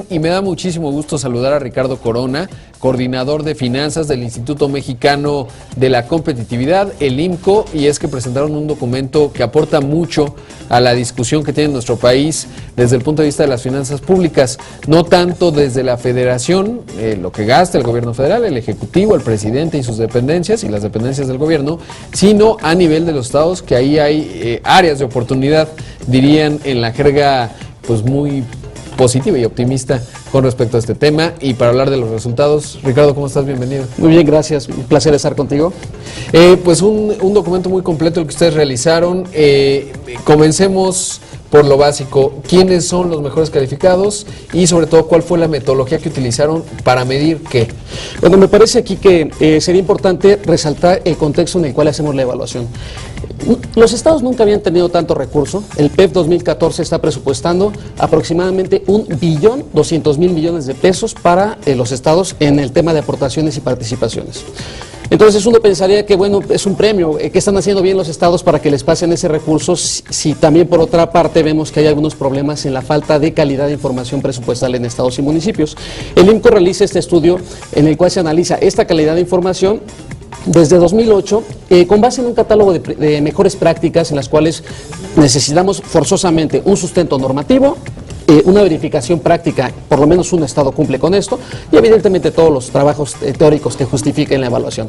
Y me da muchísimo gusto saludar a Ricardo Corona, coordinador de finanzas del Instituto Mexicano de la Competitividad, el IMCO, y es que presentaron un documento que aporta mucho a la discusión que tiene nuestro país desde el punto de vista de las finanzas públicas, no tanto desde la federación, lo que gasta el gobierno federal, el ejecutivo, el presidente y sus dependencias y las dependencias del gobierno, sino a nivel de los estados, que ahí hay áreas de oportunidad, dirían en la jerga pues muy positiva y optimista con respecto a este tema. Y para hablar de los resultados, Ricardo, ¿cómo estás? Bienvenido. Muy bien, gracias. Un placer estar contigo. Pues un documento muy completo el que ustedes realizaron. Comencemos por lo básico. ¿Quiénes son los mejores calificados? Y sobre todo, ¿cuál fue la metodología que utilizaron para medir qué? Bueno, me parece aquí que sería importante resaltar el contexto en el cual hacemos la evaluación. Los estados nunca habían tenido tanto recurso. El PEP 2014 está presupuestando aproximadamente 1.200.000 millones de pesos para los estados en el tema de aportaciones y participaciones. Entonces uno pensaría que bueno, es un premio, que están haciendo bien los estados para que les pasen ese recurso, si también por otra parte vemos que hay algunos problemas en la falta de calidad de información presupuestal en estados y municipios. El IMCO realiza este estudio en el cual se analiza esta calidad de información desde 2008, con base en un catálogo de mejores prácticas en las cuales necesitamos forzosamente un sustento normativo, una verificación práctica, por lo menos un estado cumple con esto, y evidentemente todos los trabajos teóricos que justifiquen la evaluación.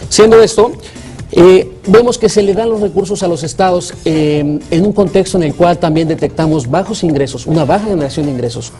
Siendo esto, vemos que se le dan los recursos a los estados en un contexto en el cual también detectamos bajos ingresos, una baja generación de ingresos,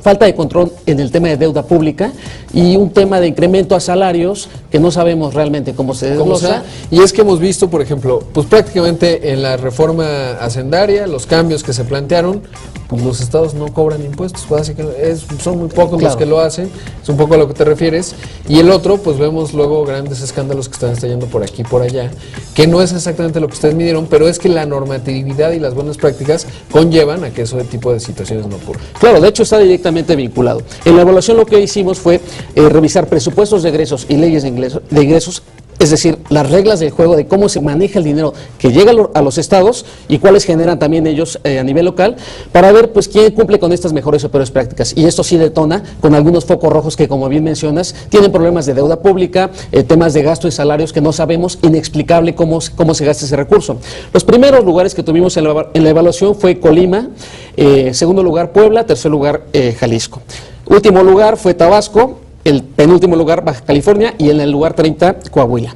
falta de control en el tema de deuda pública y un tema de incremento a salarios que no sabemos realmente cómo se desglosa. Y es que hemos visto, por ejemplo, pues prácticamente en la reforma hacendaria, los cambios que se plantearon, pues los estados no cobran impuestos, básicamente son muy pocos los que lo hacen, es un poco a lo que te refieres. Y el otro, pues vemos luego grandes escándalos que están estallando por aquí y por allá, que no es exactamente lo que ustedes midieron, pero es que la normatividad y las buenas prácticas conllevan a que ese tipo de situaciones no ocurran. Claro, de hecho está directamente vinculado. En la evaluación lo que hicimos fue revisar presupuestos de egresos y leyes de ingresos, es decir, las reglas del juego de cómo se maneja el dinero que llega a los estados y cuáles generan también ellos a nivel local, para ver pues quién cumple con estas mejores o peores prácticas. Y esto sí detona con algunos focos rojos que, como bien mencionas, tienen problemas de deuda pública, temas de gasto y salarios que no sabemos, inexplicable cómo se gasta ese recurso. Los primeros lugares que tuvimos en la evaluación fue Colima, segundo lugar Puebla, tercer lugar Jalisco. Último lugar fue Tabasco, el penúltimo lugar Baja California y en el lugar 30 Coahuila.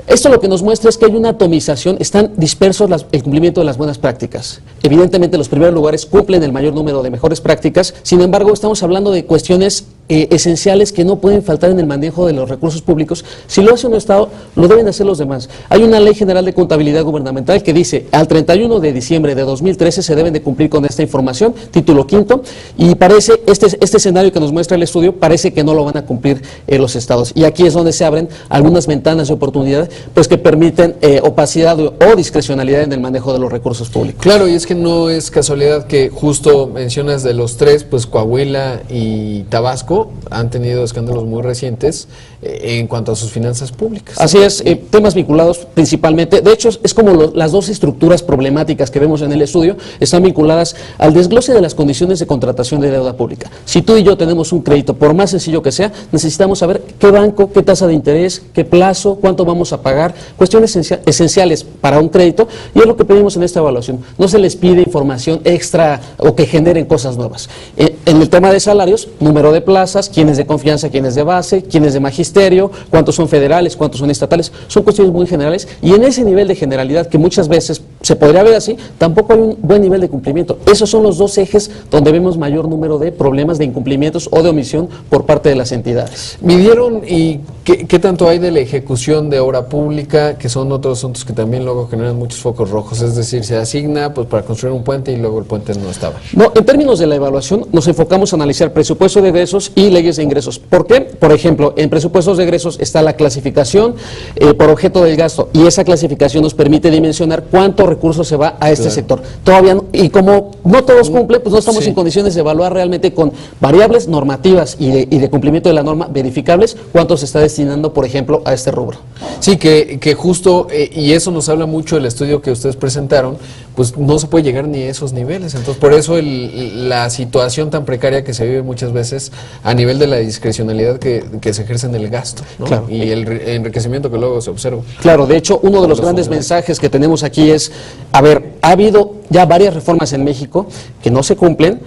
Esto lo que nos muestra es que hay una atomización, están dispersos el cumplimiento de las buenas prácticas. Evidentemente los primeros lugares cumplen el mayor número de mejores prácticas, sin embargo estamos hablando de cuestiones esenciales que no pueden faltar en el manejo de los recursos públicos. Si lo hace un estado, lo deben hacer los demás. Hay una ley general de contabilidad gubernamental que dice al 31 de diciembre de 2013 se deben de cumplir con esta información, título quinto, y parece, este escenario que nos muestra el estudio, parece que no lo van a cumplir los estados. Y aquí es donde se abren algunas ventanas de oportunidad, pues que permiten opacidad o discrecionalidad en el manejo de los recursos públicos. Claro, y es que no es casualidad que justo mencionas de los tres, pues Coahuila y Tabasco han tenido escándalos muy recientes en cuanto a sus finanzas públicas. Así es, temas vinculados principalmente, de hecho es como las dos estructuras problemáticas que vemos en el estudio están vinculadas al desglose de las condiciones de contratación de deuda pública. Si tú y yo tenemos un crédito, por más sencillo que sea, necesitamos saber qué banco, qué tasa de interés, qué plazo, cuánto vamos a pagar, cuestiones esenciales para un crédito, y es lo que pedimos en esta evaluación. No se les pide información extra o que generen cosas nuevas. En el tema de salarios, número de plazas, quiénes de confianza, quiénes de base, quiénes de magisterio, cuántos son federales, cuántos son estatales, son cuestiones muy generales, y en ese nivel de generalidad que muchas veces se podría ver así, tampoco hay un buen nivel de cumplimiento. Esos son los dos ejes donde vemos mayor número de problemas de incumplimientos o de omisión por parte de las entidades. ¿Midieron y qué tanto hay de la ejecución de obra pública, que son otros asuntos que también luego generan muchos focos rojos? Es decir, se asigna pues para construir un puente y luego el puente no estaba. No, en términos de la evaluación nos enfocamos a analizar presupuesto de egresos y leyes de ingresos. ¿Por qué? Por ejemplo, en presupuestos de egresos está la clasificación por objeto del gasto, y esa clasificación nos permite dimensionar cuánto recurso se va a este sector. Todavía no, y como no todos cumplen, pues no estamos en condiciones de evaluar realmente con variables normativas y de cumplimiento de la norma verificables cuánto se está destinando, por ejemplo, a este rubro. Sí, que justo, y eso nos habla mucho del estudio que ustedes presentaron, pues no se puede llegar ni a esos niveles. Entonces, por eso la situación tan precaria que se vive muchas veces a nivel de la discrecionalidad que se ejerce en el gasto, ¿no? Claro. Y el enriquecimiento que luego se observa. Claro, de hecho, uno de los grandes mensajes que tenemos aquí es, a ver, ha habido ya varias reformas en México que no se cumplen,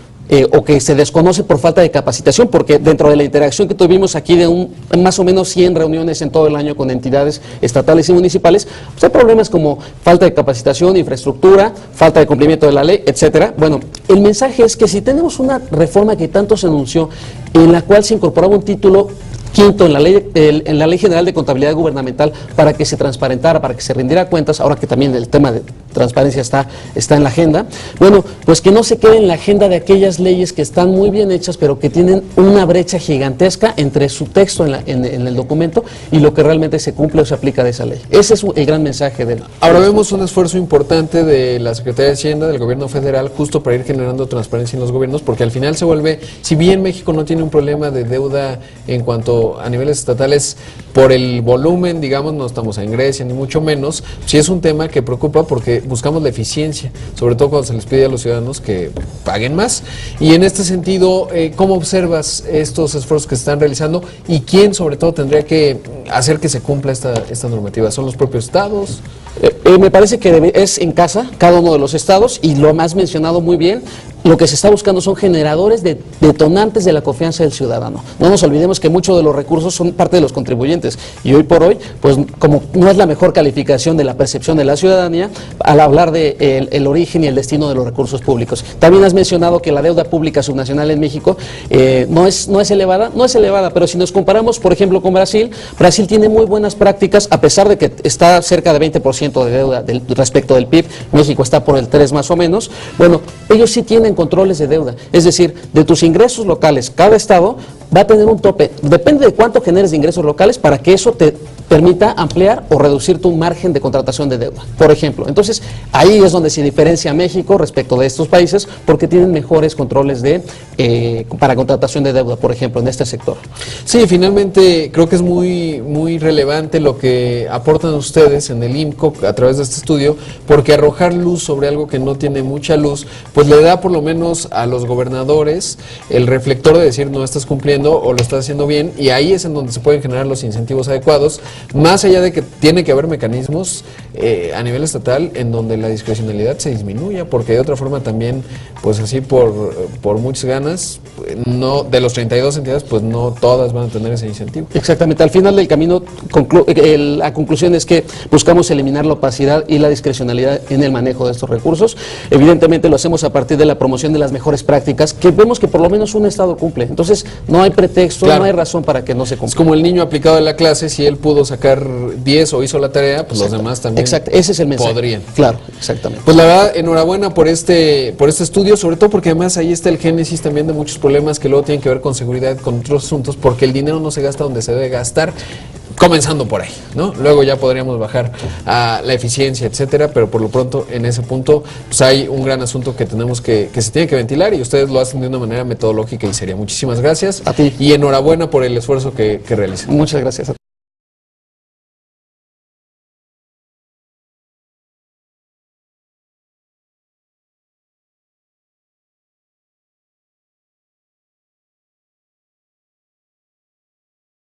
o que se desconoce por falta de capacitación, porque dentro de la interacción que tuvimos aquí de más o menos 100 reuniones en todo el año con entidades estatales y municipales, pues hay problemas como falta de capacitación, infraestructura, falta de cumplimiento de la ley, etcétera. Bueno, el mensaje es que si tenemos una reforma que tanto se anunció, en la cual se incorporaba un título quinto en la Ley General de Contabilidad Gubernamental para que se transparentara, para que se rindiera cuentas, ahora que también el tema de transparencia está en la agenda, bueno, pues que no se quede en la agenda de aquellas leyes que están muy bien hechas, pero que tienen una brecha gigantesca entre su texto en el documento y lo que realmente se cumple o se aplica de esa ley. Ese es el gran mensaje del... Ahora vemos un esfuerzo importante de la Secretaría de Hacienda, del gobierno federal, justo para ir generando transparencia en los gobiernos, porque al final se vuelve, si bien México no tiene un problema de deuda en cuanto a niveles estatales, por el volumen, digamos, no estamos en Grecia, ni mucho menos, sí es un tema que preocupa porque buscamos la eficiencia, sobre todo cuando se les pide a los ciudadanos que paguen más. Y en este sentido, ¿cómo observas estos esfuerzos que se están realizando y quién sobre todo tendría que hacer que se cumpla esta normativa? ¿Son los propios estados? Me parece que es en casa, cada uno de los estados, y lo más mencionado muy bien, lo que se está buscando son generadores detonantes de la confianza del ciudadano. No nos olvidemos que muchos de los recursos son parte de los contribuyentes, y hoy por hoy, pues como no es la mejor calificación de la percepción de la ciudadanía, al hablar de el origen y el destino de los recursos públicos. También has mencionado que la deuda pública subnacional en México no es elevada, pero si nos comparamos, por ejemplo, con Brasil tiene muy buenas prácticas, a pesar de que está cerca de 20% de deuda respecto del PIB, México está por el 3 más o menos. Bueno, ellos sí tienen controles de deuda, es decir, de tus ingresos locales, cada estado va a tener un tope, depende de cuánto generes de ingresos locales para que eso te permita ampliar o reducir tu margen de contratación de deuda, por ejemplo. Entonces, ahí es donde se diferencia México respecto de estos países, porque tienen mejores controles para contratación de deuda, por ejemplo, en este sector. Sí, finalmente creo que es muy relevante lo que aportan ustedes en el IMCO a través de este estudio, porque arrojar luz sobre algo que no tiene mucha luz, pues le da por lo menos a los gobernadores el reflector de decir no estás cumpliendo o lo estás haciendo bien, y ahí es en donde se pueden generar los incentivos adecuados, más allá de que tiene que haber mecanismos a nivel estatal en donde la discrecionalidad se disminuya, porque de otra forma también, pues así por muchas ganas, no de los 32 entidades, pues no todas van a tener ese incentivo. Exactamente, al final del camino la conclusión es que buscamos eliminar la opacidad y la discrecionalidad en el manejo de estos recursos. Evidentemente lo hacemos a partir de la promoción de las mejores prácticas, que vemos que por lo menos un estado cumple. Entonces no hay pretexto, claro, no hay razón para que no se cumpla. Es como el niño aplicado en la clase, si él pudo sacar 10 o hizo la tarea, pues los demás también. Exacto, ese es el mensaje. Podrían. Claro, exactamente. Pues la verdad, enhorabuena por este estudio, sobre todo porque además ahí está el génesis también de muchos problemas que luego tienen que ver con seguridad, con otros asuntos, porque el dinero no se gasta donde se debe gastar, comenzando por ahí, ¿no? Luego ya podríamos bajar a la eficiencia, etcétera, pero por lo pronto en ese punto pues hay un gran asunto que tenemos que se tiene que ventilar, y ustedes lo hacen de una manera metodológica y seria. Muchísimas gracias. A ti. Y enhorabuena por el esfuerzo que realizan. Muchas gracias a ti.